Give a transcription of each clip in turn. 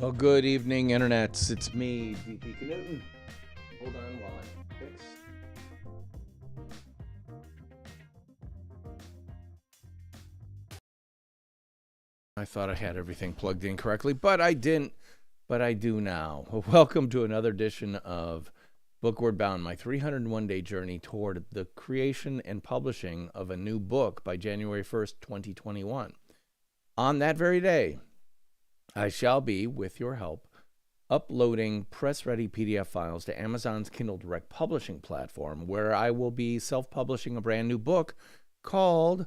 Well, good evening, internets. It's me, DP Knudten. Hold on while I fix. I thought I had everything plugged in correctly, but I didn't. But I do now. Welcome to another edition of BOOKWARD BOUND, my 301-day journey toward the creation and publishing of a new book by January 1st, 2021. On that very day, I shall be, with your help, uploading press-ready PDF files to Amazon's Kindle Direct Publishing platform, where I will be self-publishing a brand new book called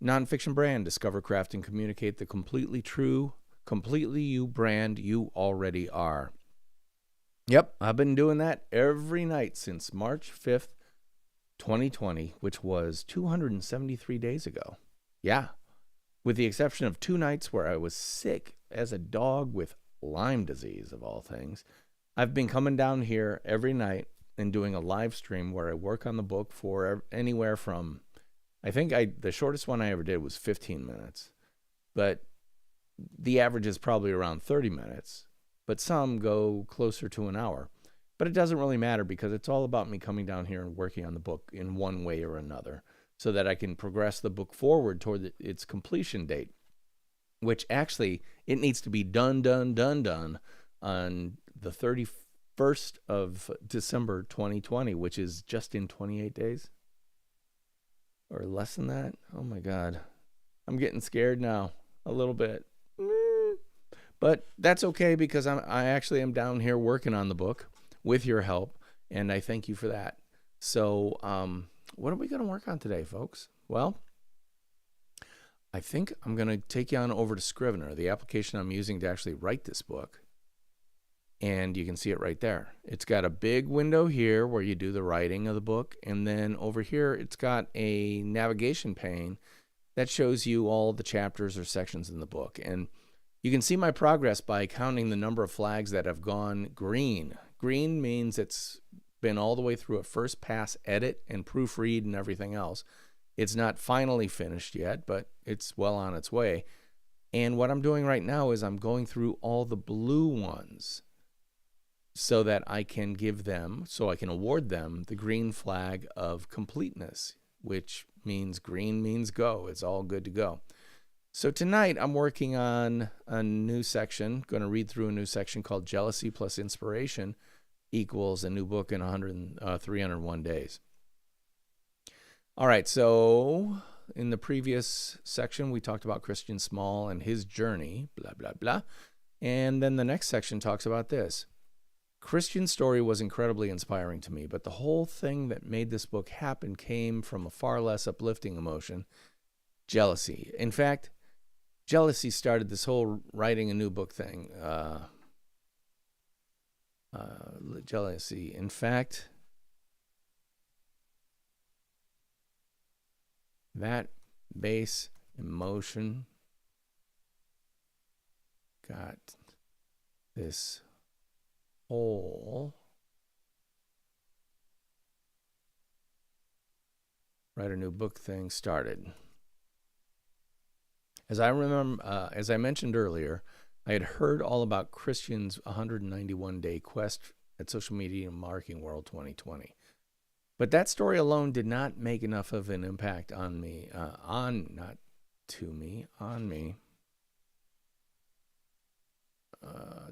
NONFICTION BRAND, Discover, Craft, and Communicate the Completely True, Completely You brand you already are. Yep, I've been doing that every night since March 5th, 2020, which was 273 days ago. Yeah, with the exception of 2 nights where I was sick as a dog with Lyme disease, of all things. I've been coming down here every night and doing a live stream where I work on the book for anywhere from, the shortest one I ever did was 15 minutes, but the average is probably around 30 minutes, but some go closer to an hour. But it doesn't really matter because it's all about me coming down here and working on the book in one way or another so that I can progress the book forward toward its completion date, which actually it needs to be done on the 31st of December 2020, which is just in 28 days or less than that. Oh my God. I'm getting scared now a little bit. But that's okay because I actually am down here working on the book with your help, and I thank you for that. So what are we going to work on today, folks? Well, I think I'm going to take you on over to Scrivener, the application I'm using to actually write this book. And you can see it right there. It's got a big window here where you do the writing of the book. And then over here, it's got a navigation pane that shows you all the chapters or sections in the book. And you can see my progress by counting the number of flags that have gone green. Green means it's been all the way through a first pass edit and proofread and everything else. It's not finally finished yet, but it's well on its way. And what I'm doing right now is I'm going through all the blue ones so that I can award them the green flag of completeness, which means green means go. It's all good to go. So tonight I'm working on a new section, going to read through a new section called Jealousy plus Inspiration equals a new book in 301 days. All right, so in the previous section, we talked about Christian Small and his journey, blah, blah, blah. And then the next section talks about this. Christian's story was incredibly inspiring to me, but the whole thing that made this book happen came from a far less uplifting emotion, jealousy. In fact, jealousy started this whole writing a new book thing. Jealousy. In fact, that base emotion got this whole write a new book thing started. As I mentioned earlier, I had heard all about Christian's 191-day quest at Social Media Marketing World 2020. But that story alone did not make enough of an impact on me,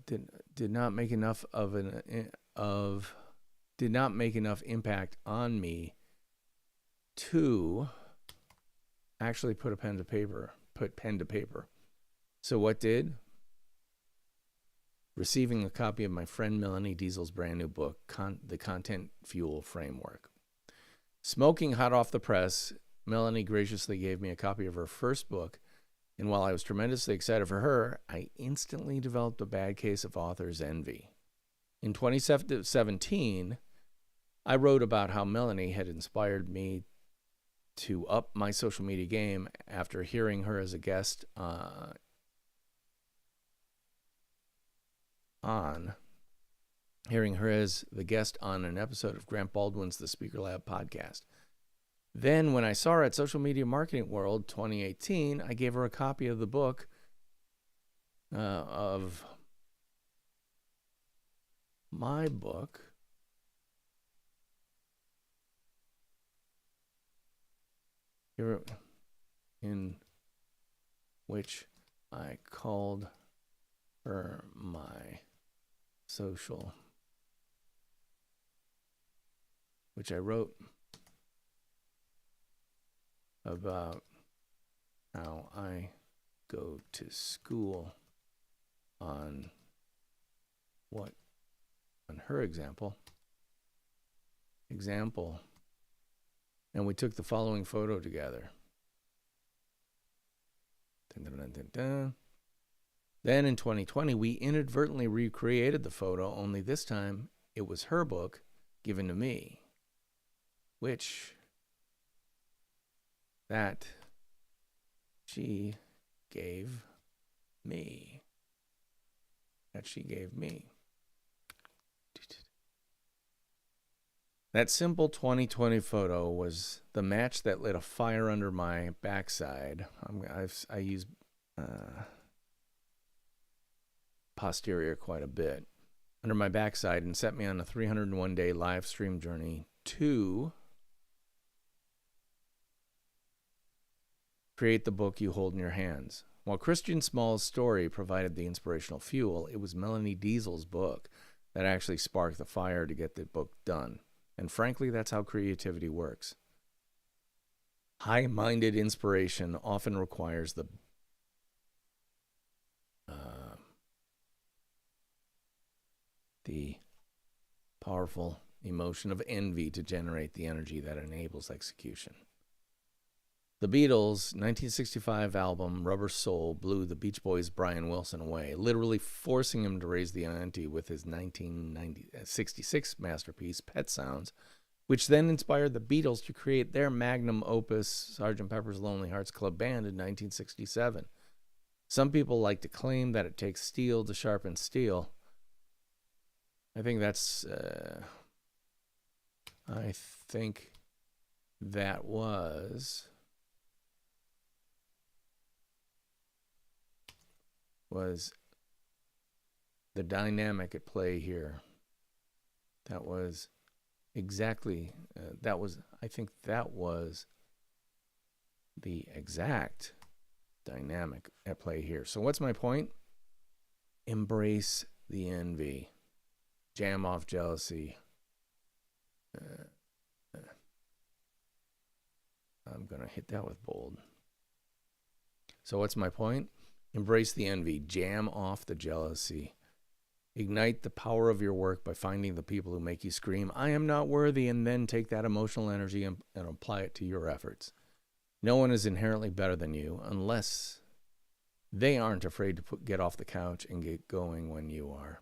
did not make enough impact on me to actually put pen to paper. So what did? Receiving a copy of my friend Melanie Diesel's brand new book, The Content Fuel Framework. Smoking hot off the press, Melanie graciously gave me a copy of her first book, and while I was tremendously excited for her, I instantly developed a bad case of author's envy. In 2017, I wrote about how Melanie had inspired me to up my social media game after hearing her as a guest on an episode of Grant Baldwin's The Speaker Lab podcast. Then when I saw her at Social Media Marketing World 2018, I gave her a copy of the book of my book here, in which I called her my social, which I wrote about how I go to school on her example, and we took the following photo together. Dun, dun, dun, dun, dun. Then in 2020, we inadvertently recreated the photo, only this time it was her book given to me, which that she gave me. That simple 2020 photo was the match that lit a fire under my backside. I use posterior quite a bit. Under my backside, and set me on a 301-day live stream journey to create the book you hold in your hands. While Christian Small's story provided the inspirational fuel, it was Melanie Diesel's book that actually sparked the fire to get the book done. And frankly, that's how creativity works. High-minded inspiration often requires the powerful emotion of envy to generate the energy that enables execution. The Beatles' 1965 album Rubber Soul blew the Beach Boys' Brian Wilson away, literally forcing him to raise the ante with his 1966 masterpiece, Pet Sounds, which then inspired the Beatles to create their magnum opus, Sgt. Pepper's Lonely Hearts Club Band, in 1967. Some people like to claim that it takes steel to sharpen steel. I think that was the dynamic at play here. That was exactly, I think that was the exact dynamic at play here. So what's my point? Embrace the envy. Jam off jealousy. I'm going to hit that with bold. So what's my point? Embrace the envy. Jam off the jealousy. Ignite the power of your work by finding the people who make you scream, I am not worthy, and then take that emotional energy and apply it to your efforts. No one is inherently better than you unless they aren't afraid to get off the couch and get going when you are.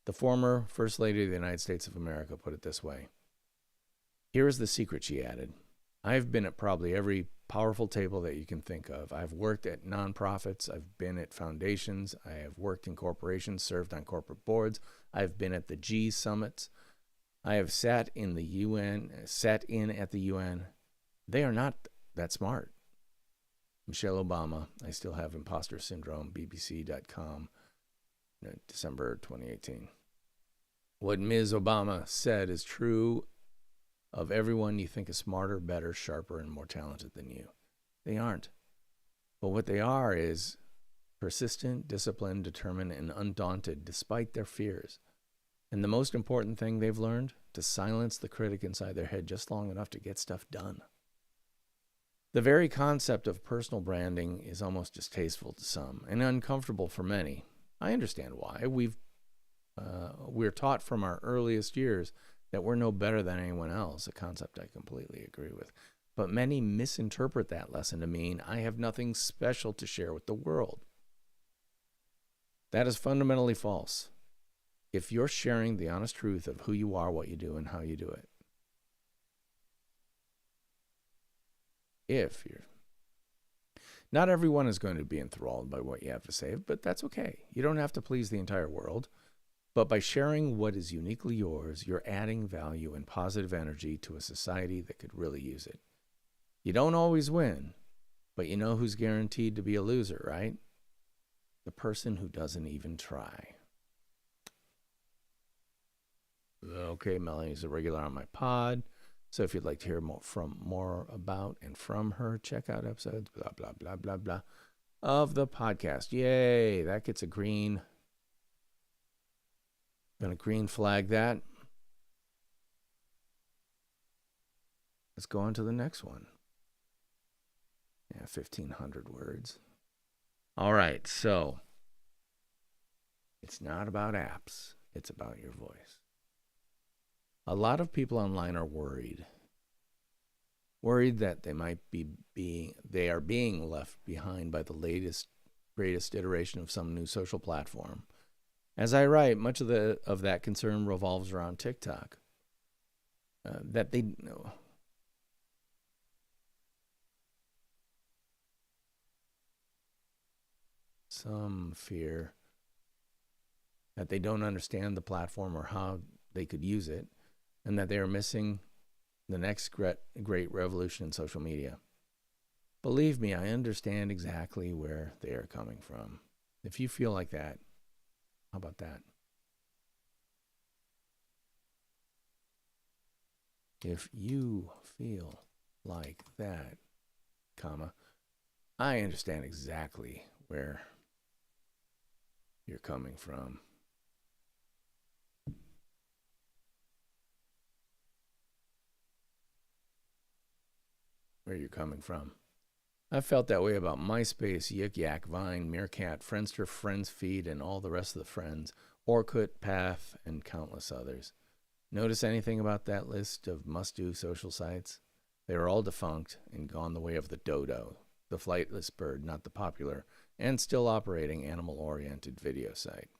The former First Lady of the United States of America put it this way. Here is the secret, she added. I've been at probably every powerful table that you can think of. I've worked at nonprofits. I've been at foundations. I have worked in corporations, served on corporate boards. I've been at the G summits. I have sat in at the UN. They are not that smart. Michelle Obama. I still have imposter syndrome, bbc.com, December 2018. What Ms. Obama said is true of everyone you think is smarter, better, sharper, and more talented than you. They aren't. But what they are is persistent, disciplined, determined, and undaunted despite their fears. And the most important thing they've learned, to silence the critic inside their head just long enough to get stuff done. The very concept of personal branding is almost distasteful to some and uncomfortable for many. I understand why. We're taught from our earliest years that we're no better than anyone else, a concept I completely agree with. But many misinterpret that lesson to mean I have nothing special to share with the world. That is fundamentally false. If you're sharing the honest truth of who you are, what you do, and how you do it. Not everyone is going to be enthralled by what you have to say, but that's okay. You don't have to please the entire world. But by sharing what is uniquely yours, you're adding value and positive energy to a society that could really use it. You don't always win, but you know who's guaranteed to be a loser, right? The person who doesn't even try. Okay, Melanie's a regular on my pod. So if you'd like to hear more about and from her, check out episodes, blah, blah, blah, blah, blah, of the podcast. Yay, that gets a green. Gonna green flag that. Let's go on to the next one. Yeah, 1,500 words. All right, so it's not about apps. It's about your voice. A lot of people online are worried that they are being left behind by the greatest iteration of some new social platform. As I write, much of that concern revolves around TikTok. That they know. Some fear that they don't understand the platform or how they could use it, and that they are missing the next great revolution in social media. Believe me, I understand exactly where they are coming from. If you feel like that, how about that? If you feel like that, comma, I understand exactly where you're coming from. Where you're coming from. I felt that way about MySpace, Yik Yak, Vine, Meerkat, Friendster, FriendsFeed, and all the rest of the friends, Orkut, Path, and countless others. Notice anything about that list of must-do social sites? They are all defunct and gone the way of the dodo, the flightless bird, not the popular, and still operating animal-oriented video site.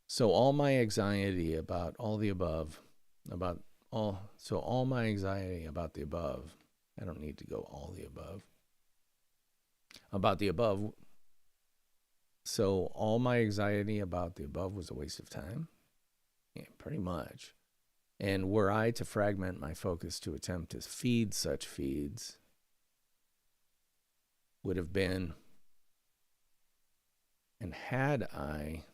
So all my anxiety about all the above, I don't need to go all the above. About the above. So all my anxiety about the above was a waste of time? Yeah, pretty much. And were I to fragment my focus to attempt to feed such feeds, would have been, and had I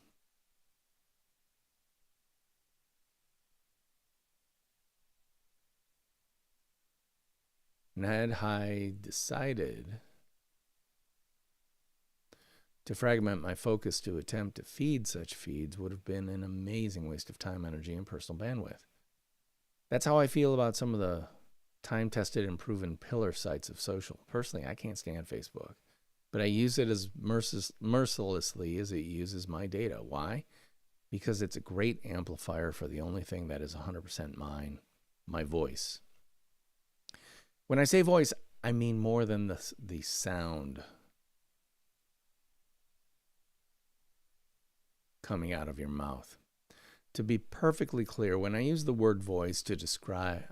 decided to fragment my focus to attempt to feed such feeds, would have been an amazing waste of time, energy, and personal bandwidth. That's how I feel about some of the time-tested and proven pillar sites of social. Personally, I can't stand Facebook, but I use it as mercilessly as it uses my data. Why? Because it's a great amplifier for the only thing that is 100% mine, my voice. When I say voice, I mean more than the sound coming out of your mouth. To be perfectly clear, when I use the word voice to describe,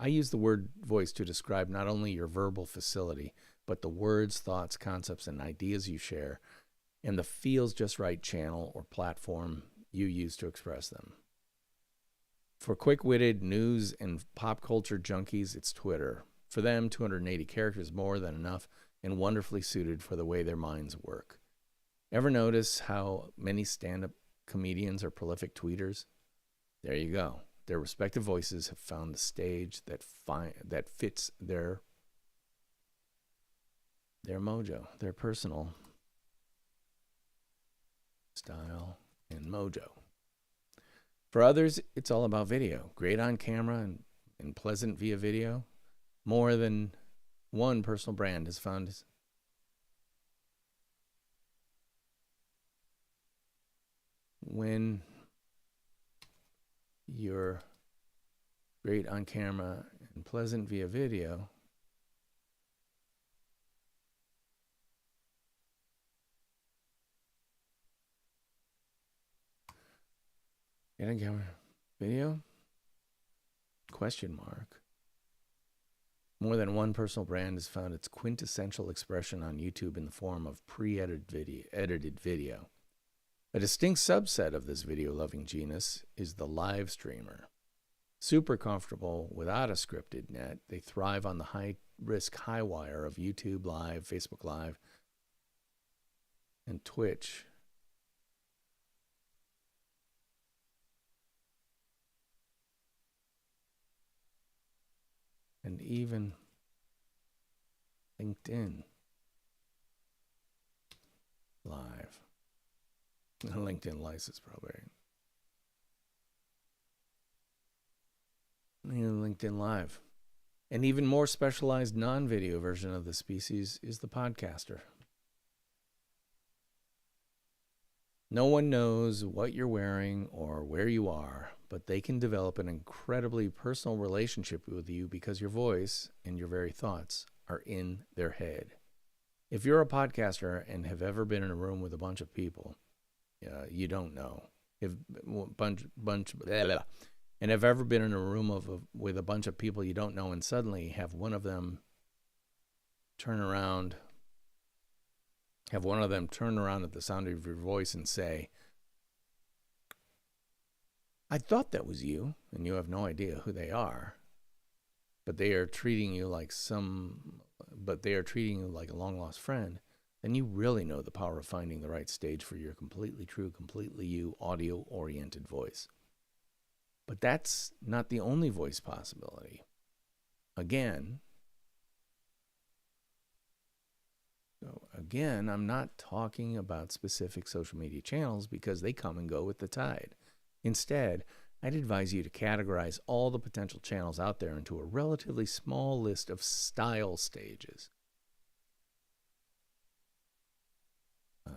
not only your verbal facility, but the words, thoughts, concepts, and ideas you share, and the feels just right channel or platform you use to express them. For quick-witted news and pop culture junkies, it's Twitter. For them, 280 characters is more than enough and wonderfully suited for the way their minds work. Ever notice how many stand-up comedians are prolific tweeters? There you go. Their respective voices have found the stage that fits their mojo, their personal style and mojo. For others, it's all about video. Great on camera and pleasant via video. More than one personal brand has found when you're great on camera and pleasant via video, great on camera, video? Question mark. More than one personal brand has found its quintessential expression on YouTube in the form of edited video. A distinct subset of this video-loving genus is the live streamer. Super comfortable without a scripted net, they thrive on the high-risk high wire of YouTube Live, Facebook Live, and Twitch. even LinkedIn Live. LinkedIn license probably. LinkedIn Live. An even more specialized non-video version of the species is the podcaster. No one knows what you're wearing or where you are, but they can develop an incredibly personal relationship with you because your voice and your very thoughts are in their head. If you're a podcaster and have ever been in a room with a bunch of people, you don't know. If and have ever been in a room with a bunch of people you don't know, and suddenly have one of them turn around at the sound of your voice and say, "I thought that was you," and you have no idea who they are, but they are treating you like a long-lost friend, then you really know the power of finding the right stage for your completely true, completely you, audio-oriented voice. But that's not the only voice possibility. Again, I'm not talking about specific social media channels because they come and go with the tide. Instead, I'd advise you to categorize all the potential channels out there into a relatively small list of style stages.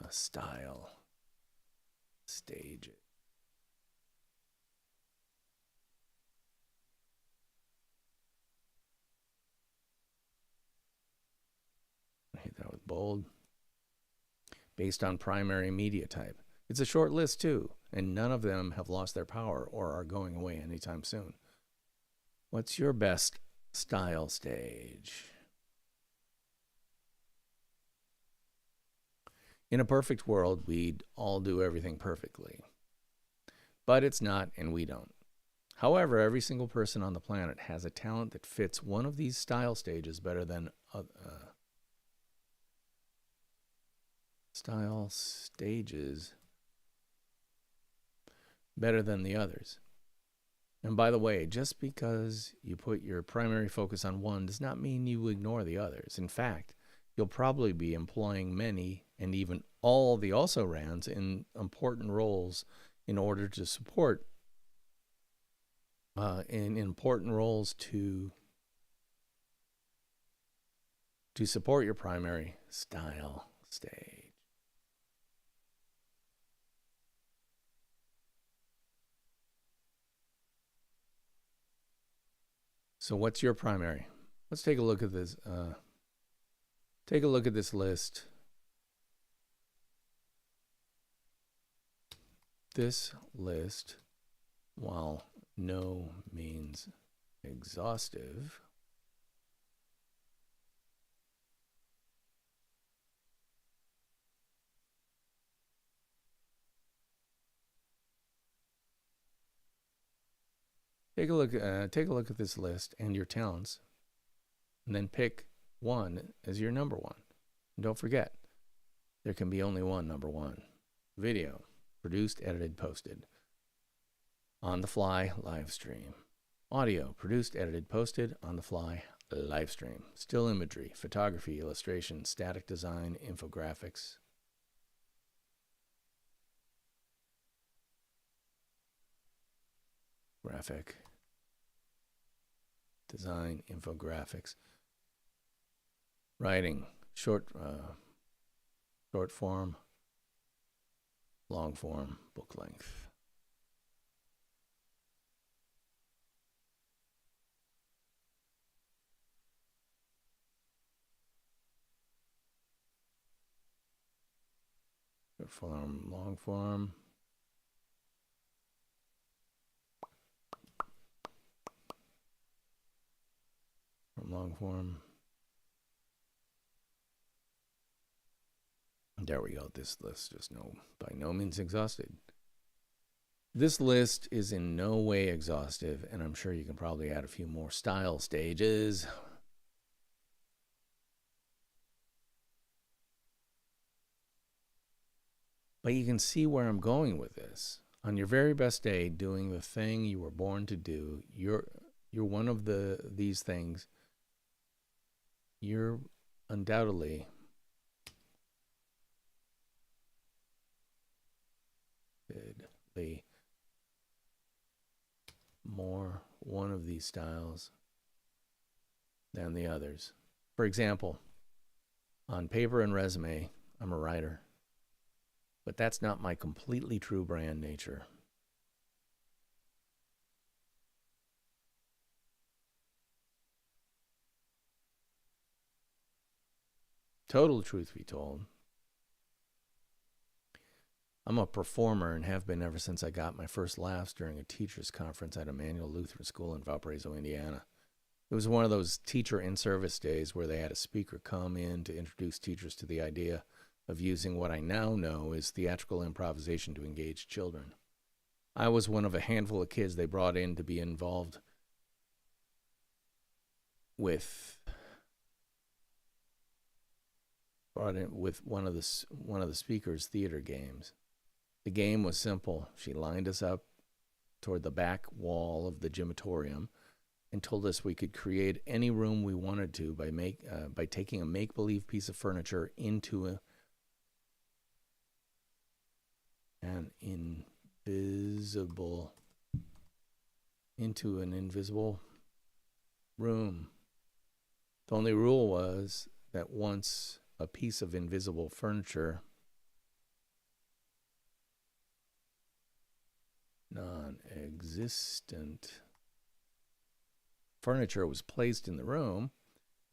Style stages. Hit that with bold. Based on primary media type. It's a short list too, and none of them have lost their power or are going away anytime soon. What's your best style stage? In a perfect world, we'd all do everything perfectly. But it's not, and we don't. However, every single person on the planet has a talent that fits one of these style stages better than the others. And by the way, just because you put your primary focus on one does not mean you ignore the others. In fact, you'll probably be employing many and even all the also-rans in important roles in order to support to support your primary style stage. So what's your primary? Let's take a look at this. Take a look at this list. This list, while no means exhaustive, take a look at this list and your talents, and then pick one as your number one. And don't forget, there can be only one number one. Video, produced, edited, posted. On the fly, live stream. Audio, produced, edited, posted, on the fly, live stream. Still imagery, photography, illustration, static design, infographics. Graphic design, infographics. Writing, short form, long form, book length. Short form, long form. Long form. There we go. This list is by no means exhausted. This list is in no way exhaustive, and I'm sure you can probably add a few more style stages. But you can see where I'm going with this. On your very best day, doing the thing you were born to do, you're one of these things. you're undoubtedly more one of these styles than the others. For example, on paper and resume, I'm a writer, but that's not my completely true brand nature. Total truth be told, I'm a performer and have been ever since I got my first laughs during a teacher's conference at Emmanuel Lutheran School in Valparaiso, Indiana. It was one of those teacher in-service days where they had a speaker come in to introduce teachers to the idea of using what I now know is theatrical improvisation to engage children. I was one of a handful of kids they brought in to be involved with one of the speaker's theater games. The game was simple. She lined us up toward the back wall of the gymatorium and told us we could create any room we wanted to by taking a make-believe piece of furniture into an invisible room. The only rule was that once a piece of invisible furniture, non-existent furniture, was placed in the room,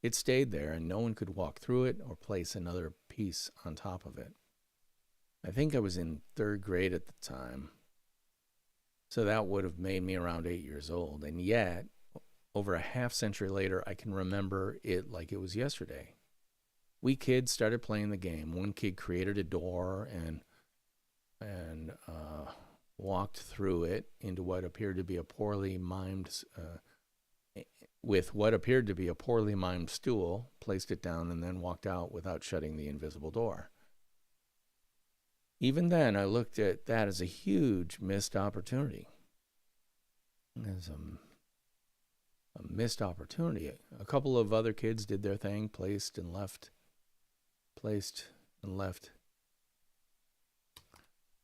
it stayed there and no one could walk through it or place another piece on top of it. I think I was in 3rd grade at the time, so that would have made me around 8 years old. And yet, over a half century later, I can remember it like it was yesterday. We kids started playing the game. One kid created a door and walked through it into what appeared to be a poorly mimed stool, placed it down, and then walked out without shutting the invisible door. Even then, I looked at that as a huge missed opportunity. As a missed opportunity. A couple of other kids did their thing, placed and left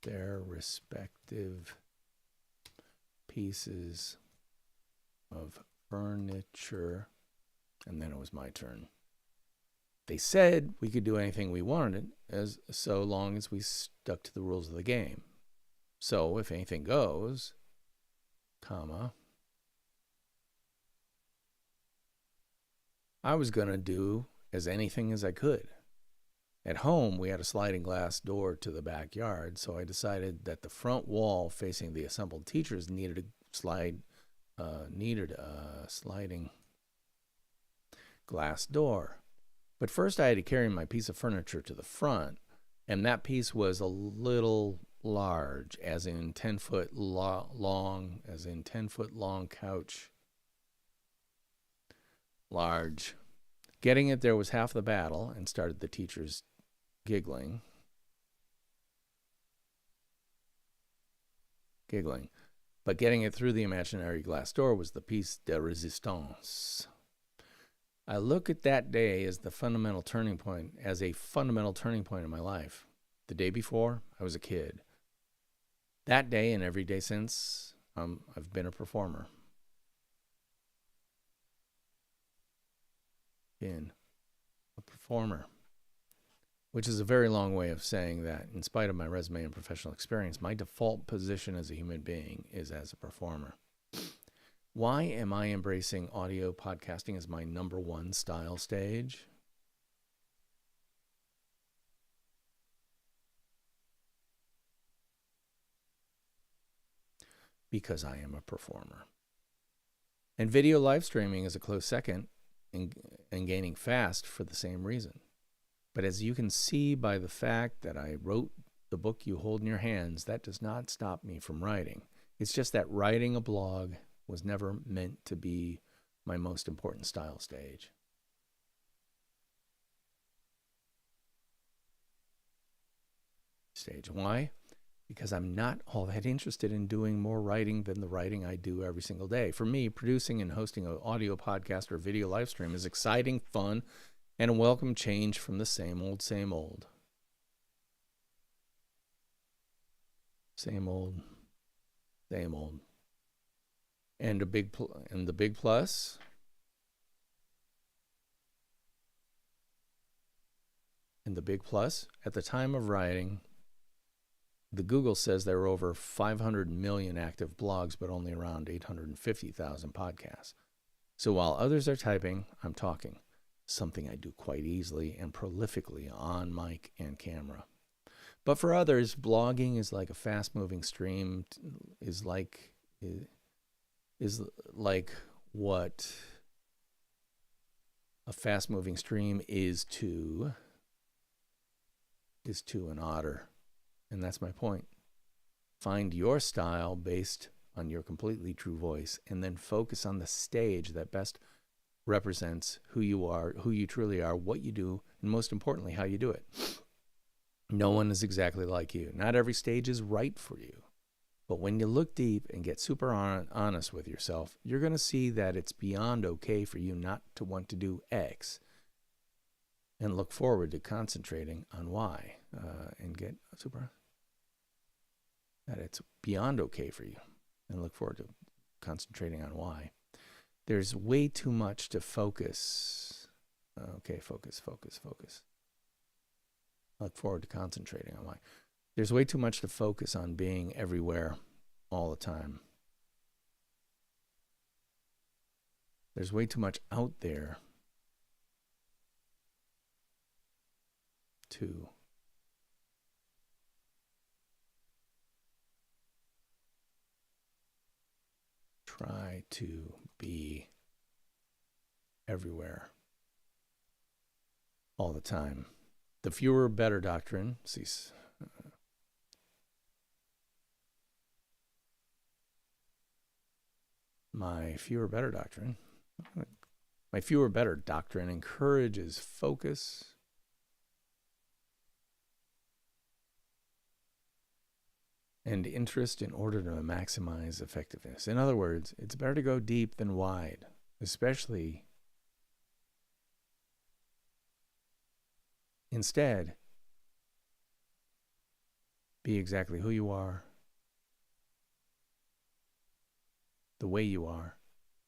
their respective pieces of furniture, and then it was my turn. They said we could do anything we wanted so long as we stuck to the rules of the game. So if anything goes, I was going to do anything as I could. At home, we had a sliding glass door to the backyard, so I decided that the front wall facing the assembled teachers needed a sliding glass door. But first I had to carry my piece of furniture to the front, and that piece was a little large, as in 10-foot long couch. Large. Getting it there was half the battle, and started the teachers giggling. But getting it through the imaginary glass door was the piece de resistance. I look at that day as a fundamental turning point in my life. The day before, I was a kid. That day and every day since, I've been a performer. Which is a very long way of saying that, in spite of my resume and professional experience, my default position as a human being is as a performer. Why am I embracing audio podcasting as my number one style stage? Because I am a performer. And video live streaming is a close second and gaining fast for the same reason. But as you can see by the fact that I wrote the book you hold in your hands, that does not stop me from writing. It's just that writing a blog was never meant to be my most important style stage. Why? Because I'm not all that interested in doing more writing than the writing I do every single day. For me, producing and hosting an audio podcast or video live stream is exciting, fun, and a welcome change from the same old, same old. Same old, same old. And the big plus, at the time of writing, the Google says there are over 500 million active blogs, but only around 850,000 podcasts. So while others are typing, I'm talking, something I do quite easily and prolifically on mic and camera. But for others, blogging is like a fast-moving stream, is like what a fast-moving stream is to an otter. And that's my point. Find your style based on your completely true voice, and then focus on the stage that best represents who you are, who you truly are, what you do, and most importantly, how you do it. No one is exactly like you. Not every stage is right for you. But when you look deep and get super honest with yourself, you're going to see that it's beyond okay for you not to want to do X, and look forward to concentrating on Y, and get super, that it's beyond okay for you, and look forward to concentrating on Y. There's way too much to focus. Okay, focus. Look forward to concentrating on Y. There's way too much to focus on being everywhere all the time. There's way too much out there to try to be everywhere all the time. The fewer better doctrine, my fewer better doctrine encourages focus and interest in order to maximize effectiveness. In other words, it's better to go deep than wide, especially instead, be exactly who you are, the way you are,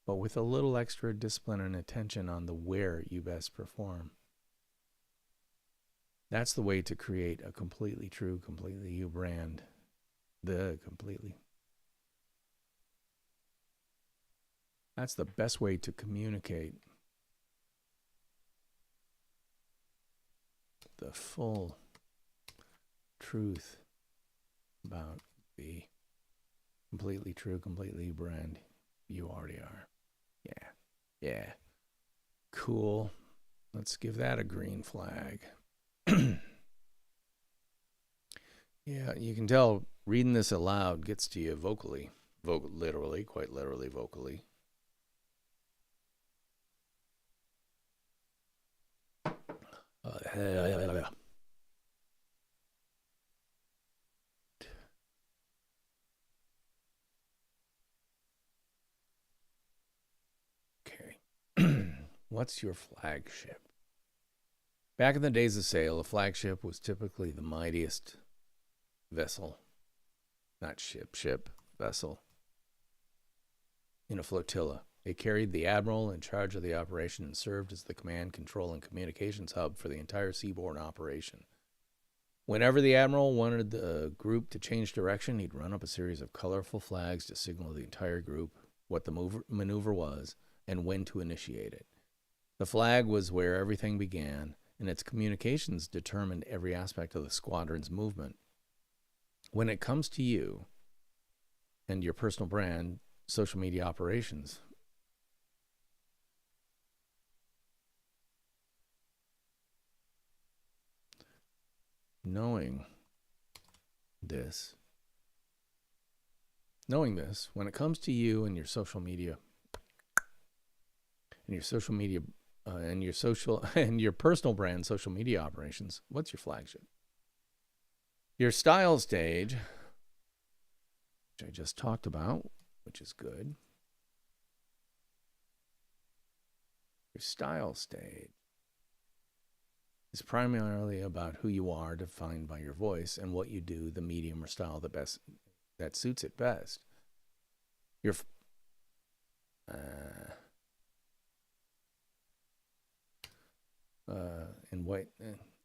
but with a little extra discipline and attention on the where you best perform. That's the way to create a completely true, completely you brand. That's the best way to communicate the full truth about the completely true, completely brand you already are. Yeah. Cool. Let's give that a green flag. Yeah, you can tell reading this aloud gets to you vocally. Literally, quite literally vocally. Okay. What's your flagship? Back in the days of sail, a flagship was typically the mightiest vessel, not ship, vessel, in a flotilla. It carried the admiral in charge of the operation and served as the command, control, and communications hub for the entire seaborne operation. Whenever the admiral wanted the group to change direction, he'd run up a series of colorful flags to signal the entire group what the maneuver was and when to initiate it. The flag was where everything began, and its communications determined every aspect of the squadron's movement. When it comes to you and your personal brand, social media operations, knowing this, when it comes to you and your social media, and your personal brand social media operations, what's your flagship? Your style stage, which I just talked about, which is good. Your style stage is primarily about who you are, defined by your voice, and what you do, the medium or style that suits it best. Your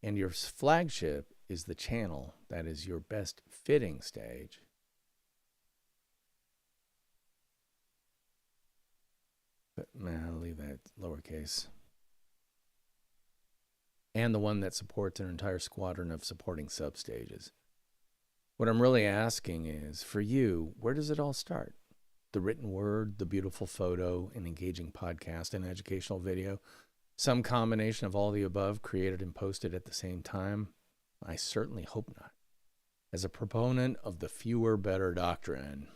and your flagship is the channel that is your best fitting stage. But man, I'll leave that lowercase. And the one that supports an entire squadron of supporting substages. What I'm really asking is, for you, where does it all start? The written word, the beautiful photo, an engaging podcast, an educational video, some combination of all the above created and posted at the same time? I certainly hope not. As a proponent of the fewer better doctrine,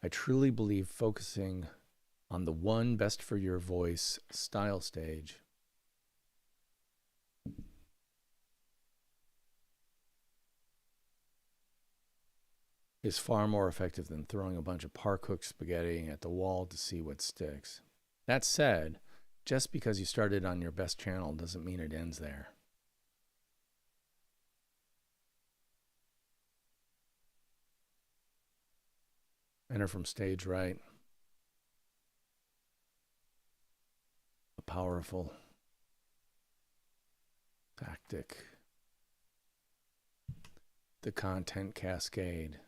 I truly believe focusing on the one best for your voice style stage is far more effective than throwing a bunch of par-cooked spaghetti at the wall to see what sticks. That said, just because you started on your best channel doesn't mean it ends there. Enter from stage right. A powerful tactic. The content cascade.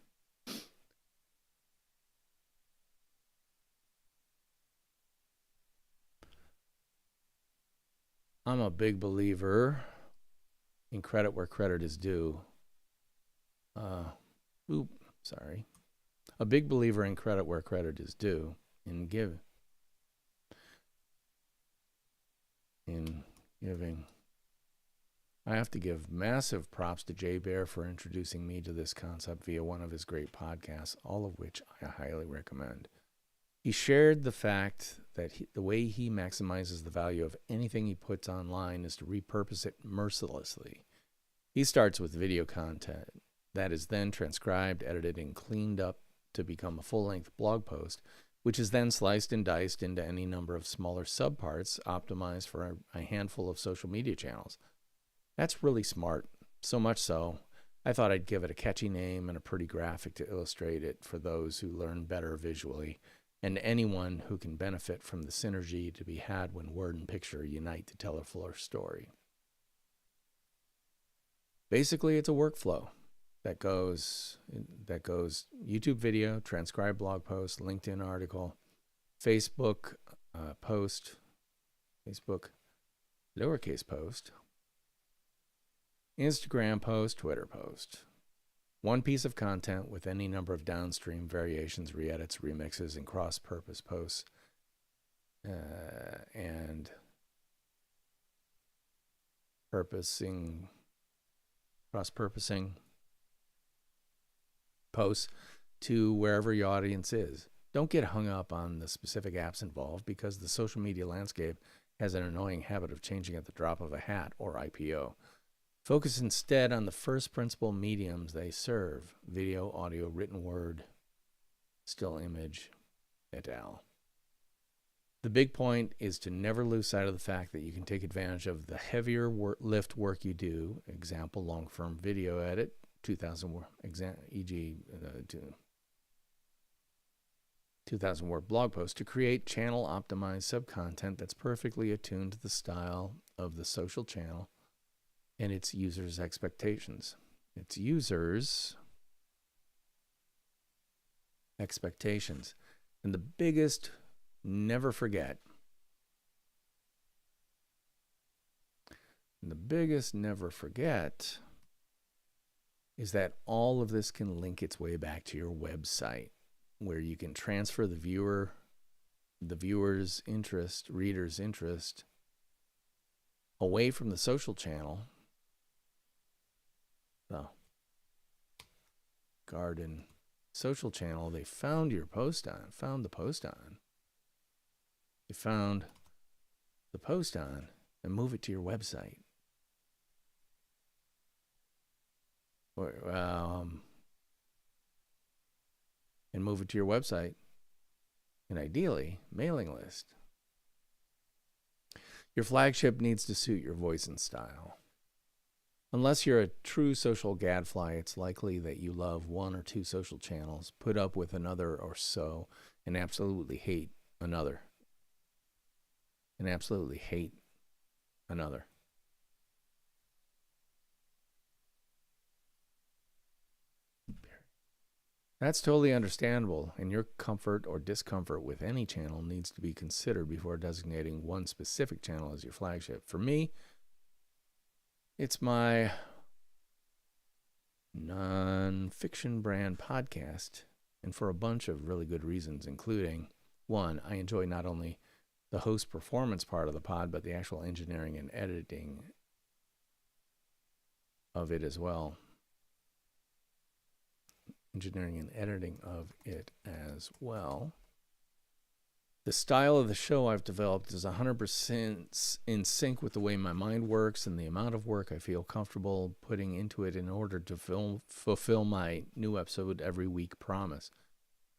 I'm a big believer in credit where credit is due. A big believer in credit where credit is due. In giving. I have to give massive props to Jay Bear for introducing me to this concept via one of his great podcasts, all of which I highly recommend. He shared the fact that the way he maximizes the value of anything he puts online is to repurpose it mercilessly. He starts with video content that is then transcribed, edited, and cleaned up to become a full-length blog post, which is then sliced and diced into any number of smaller subparts optimized for a handful of social media channels. That's really smart, so much so, I thought I'd give it a catchy name and a pretty graphic to illustrate it for those who learn better visually, and anyone who can benefit from the synergy to be had when word and picture unite to tell a fuller story. Basically, it's a workflow that goes YouTube video, transcribed blog post, LinkedIn article, Facebook post, Facebook lowercase post, Instagram post, Twitter post. One piece of content with any number of downstream variations, re-edits, remixes, and cross-purpose posts. And cross-purposing posts to wherever your audience is. Don't get hung up on the specific apps involved because the social media landscape has an annoying habit of changing at the drop of a hat or IPO. Focus instead on the first principal mediums they serve: video, audio, written word, still image, et al. The big point is to never lose sight of the fact that you can take advantage of the heavier lift work you do, example, long-form video edit, 2,000 word blog post, to create channel-optimized sub-content that's perfectly attuned to the style of the social channel and its users' expectations. Its users' expectations. And the biggest, never forget. And the biggest never forget is that all of this can link its way back to your website, where you can transfer the viewer's interest, reader's interest, away from the social channel. The garden social channel they found the post on. They found the post on and move it to your website. and move it to your website, and ideally, mailing list. Your flagship needs to suit your voice and style. Unless you're a true social gadfly, it's likely that you love one or two social channels, put up with another or so, and absolutely hate another. That's totally understandable, and your comfort or discomfort with any channel needs to be considered before designating one specific channel as your flagship. For me, it's my NONFICTION BRAND podcast, and for a bunch of really good reasons, including, one, I enjoy not only the host performance part of the pod, but the actual engineering and editing of it as well. The style of the show I've developed is 100% in sync with the way my mind works and the amount of work I feel comfortable putting into it in order to fulfill my new episode every week promise.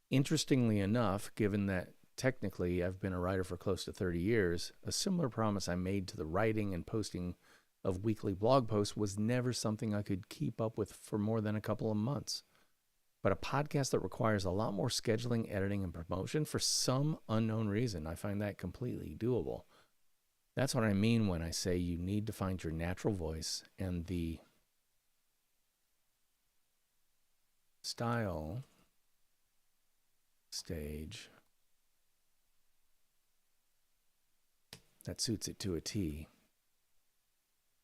Interestingly enough, given that technically I've been a writer for close to 30 years, a similar promise I made to the writing and posting of weekly blog posts was never something I could keep up with for more than a couple of months. But a podcast that requires a lot more scheduling, editing, and promotion, for some unknown reason, I find that completely doable. That's what I mean when I say you need to find your natural voice and the style stage that suits it to a T.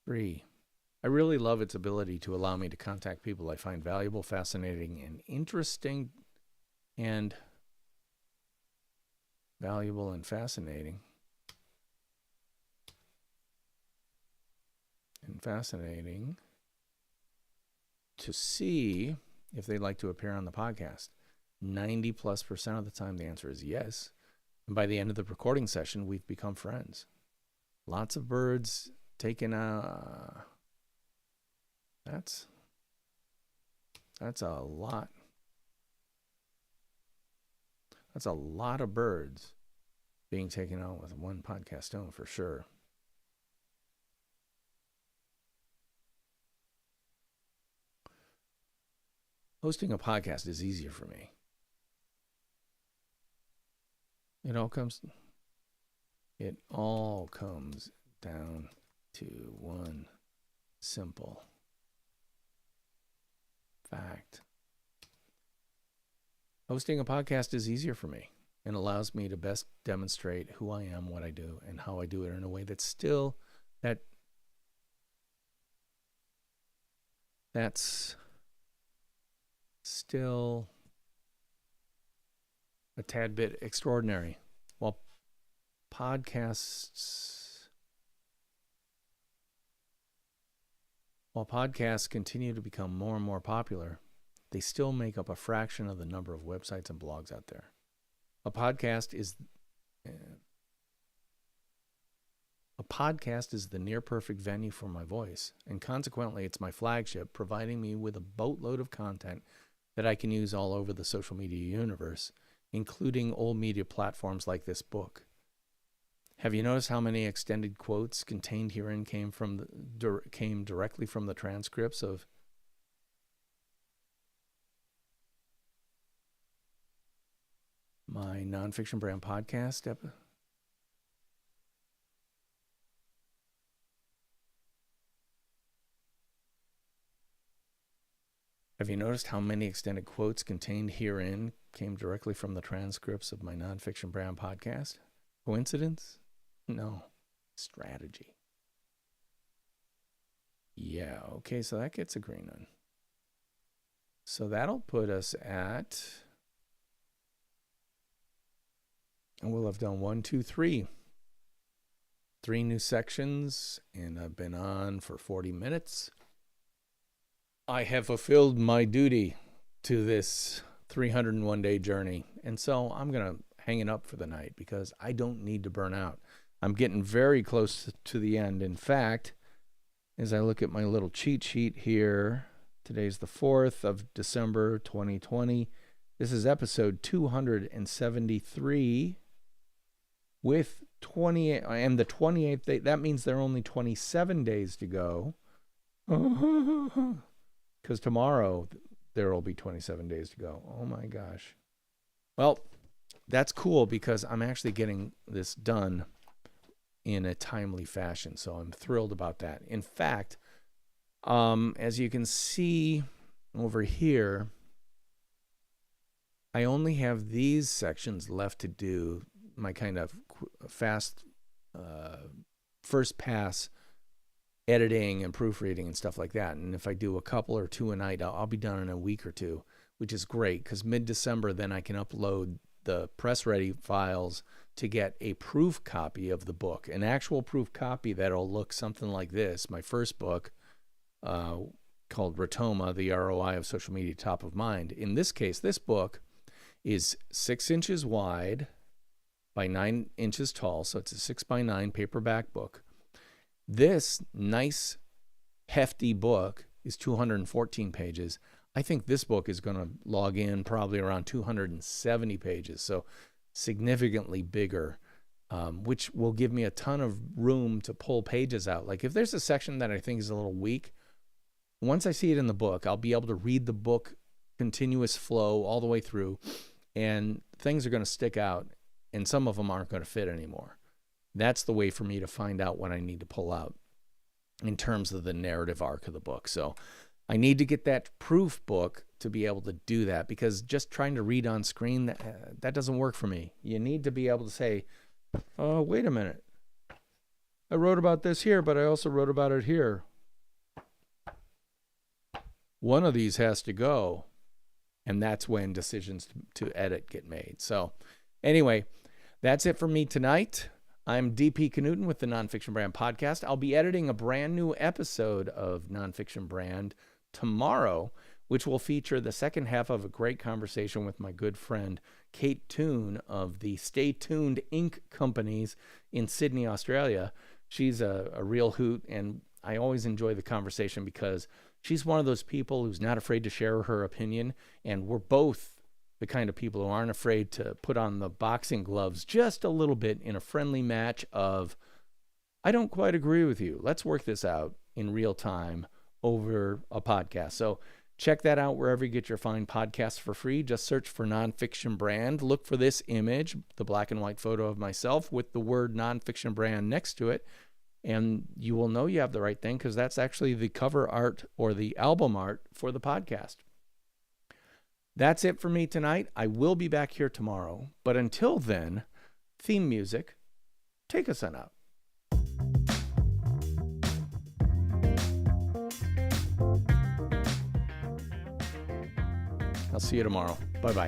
3. I really love its ability to allow me to contact people I find valuable, fascinating, and interesting, and valuable and fascinating. To see if they'd like to appear on the podcast. 90+% of the time, the answer is yes. And by the end of the recording session, we've become friends. Lots of birds taken That's a lot. That's a lot of birds being taken out with one podcast stone for sure. Hosting a podcast is easier for me. It all comes down to one simple fact. Hosting a podcast is easier for me and allows me to best demonstrate who I am, what I do, and how I do it in a way that's still a tad bit extraordinary. While podcasts continue to become more and more popular, they still make up a fraction of the number of websites and blogs out there. A podcast is the near perfect venue for my voice, and consequently it's my flagship, providing me with a boatload of content that I can use all over the social media universe, including old media platforms like this book. Have you noticed how many extended quotes contained herein came directly from the transcripts of my NONFICTION Brand podcast episode? Have you noticed how many extended quotes contained herein came directly from the transcripts of my NONFICTION Brand podcast? Coincidence? No. Strategy. Yeah, okay, so that gets a green one. So that'll put us at, and we'll have done 1, 2, 3. 3 new sections, and I've been on for 40 minutes. I have fulfilled my duty to this 301-day journey, and so I'm going to hang it up for the night because I don't need to burn out. I'm getting very close to the end. In fact, as I look at my little cheat sheet here, Today's the 4th of December, 2020. This is episode 273 with 28, and the 28th day. That means there are only 27 days to go. Because tomorrow there will be 27 days to go. Oh my gosh. Well, that's cool because I'm actually getting this done in a timely fashion. So I'm thrilled about that. In fact, as you can see over here, I only have these sections left to do, my kind of fast first pass editing and proofreading and stuff like that. And if I do a couple or two a night, I'll be done in a week or two, which is great because mid-December, then I can upload the press-ready files to get a proof copy of the book, an actual proof copy that'll look something like this. My first book, called Rotoma, the ROI of Social Media Top of Mind. In this case, this book is 6 inches wide by 9 inches tall, so it's a 6x9 paperback book. This nice, hefty book is 214 pages. I think this book is going to log in probably around 270 pages, so significantly bigger, which will give me a ton of room to pull pages out. Like if there's a section that I think is a little weak, once I see it in the book, I'll be able to read the book continuous flow all the way through, and things are going to stick out, and some of them aren't going to fit anymore. That's the way for me to find out what I need to pull out in terms of the narrative arc of the book. So I need to get that proof book to be able to do that, because just trying to read on screen, that doesn't work for me. You need to be able to say, oh, wait a minute. I wrote about this here, but I also wrote about it here. One of these has to go, and that's when decisions to edit get made. So anyway, that's it for me tonight. I'm DP Knudten with the Nonfiction Brand podcast. I'll be editing a brand new episode of Nonfiction Brand tomorrow, which will feature the second half of a great conversation with my good friend Kate Toon of the Stay Tuned Ink companies in Sydney, Australia. She's a real hoot, and I always enjoy the conversation because she's one of those people who's not afraid to share her opinion, and we're both the kind of people who aren't afraid to put on the boxing gloves just a little bit in a friendly match of, I don't quite agree with you. Let's work this out in real time over a podcast. So check that out wherever you get your fine podcasts for free. Just search for Nonfiction Brand. Look for this image, the black and white photo of myself with the word Nonfiction Brand next to it. And you will know you have the right thing because that's actually the cover art or the album art for the podcast. That's it for me tonight. I will be back here tomorrow. But until then, theme music, take us on out. I'll see you tomorrow.